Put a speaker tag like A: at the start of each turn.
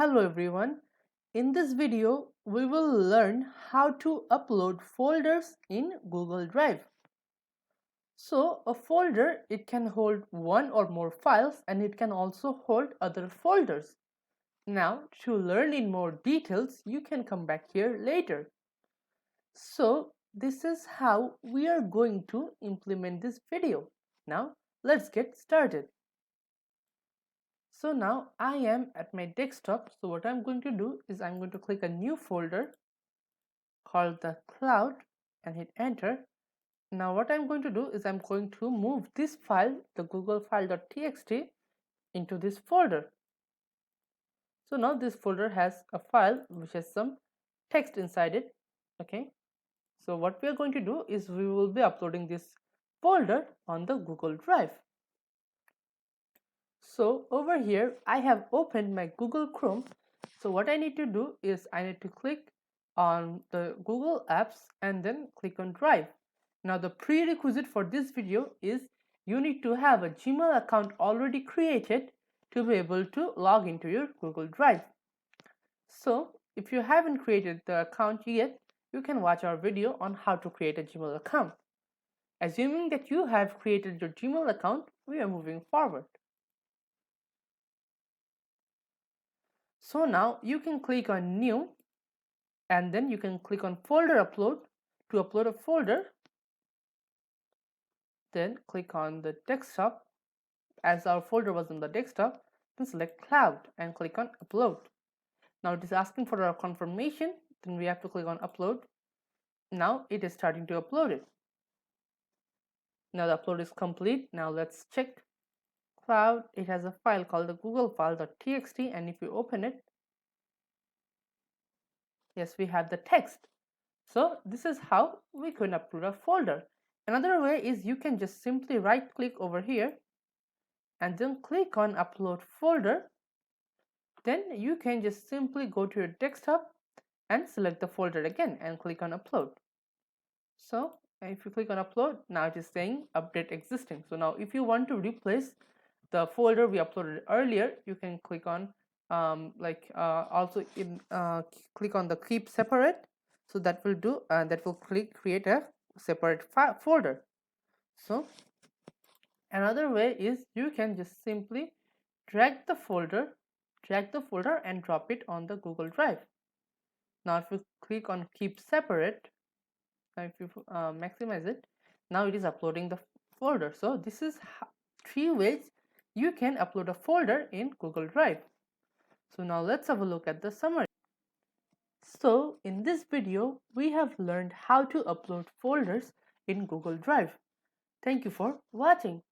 A: Hello everyone. In this video, we will learn how to upload folders in Google Drive. So a folder, it can hold one or more files and it can also hold other folders. Now to learn in more details, you can come back here later. So this is how we are going to implement this video. Now let's get started. So now I am at my desktop. So what I'm going to do is I'm going to click a new folder called the cloud and hit enter. Now what I'm going to do is I'm going to move this file, the google file.txt, into this folder. So now this folder has a file which has some text inside it. Okay, so what we are going to do is we will be uploading this folder on the Google Drive. So over here I have opened my Google Chrome. So what I need to do is I need to click on the Google Apps and then click on Drive. Now the prerequisite for this video is you need to have a Gmail account already created to be able to log into your Google Drive. So if you haven't created the account yet, you can watch our video on how to create a Gmail account. Assuming that you have created your Gmail account, we are moving forward. So now you can click on new and then you can click on folder upload to upload a folder. Then click on the desktop. As our folder was on the desktop, then select cloud and click on upload. Now it is asking for our confirmation, then we have to click on upload. Now it is starting to upload it. Now the upload is complete. Now let's check cloud. It has a file called the google file.txt, and if you open it, yes, we have the text. So this is how we can upload a folder. Another way is you can just simply right click over here and then click on upload folder. Then you can just simply go to your desktop and select the folder again and click on upload. So if you click on upload, now it is saying update existing. So now if you want to replace the folder we uploaded earlier, you can click on click on the keep separate. So that will do, that will create a separate folder. So another way is you can just simply drag the folder and drop it on the Google Drive. Now if you click on keep separate, if you maximize it, now it is uploading the folder. So this is 3 ways you can upload a folder in Google Drive. So now let's have a look at the summary. So in this video, we have learned how to upload folders in Google Drive. Thank you for watching.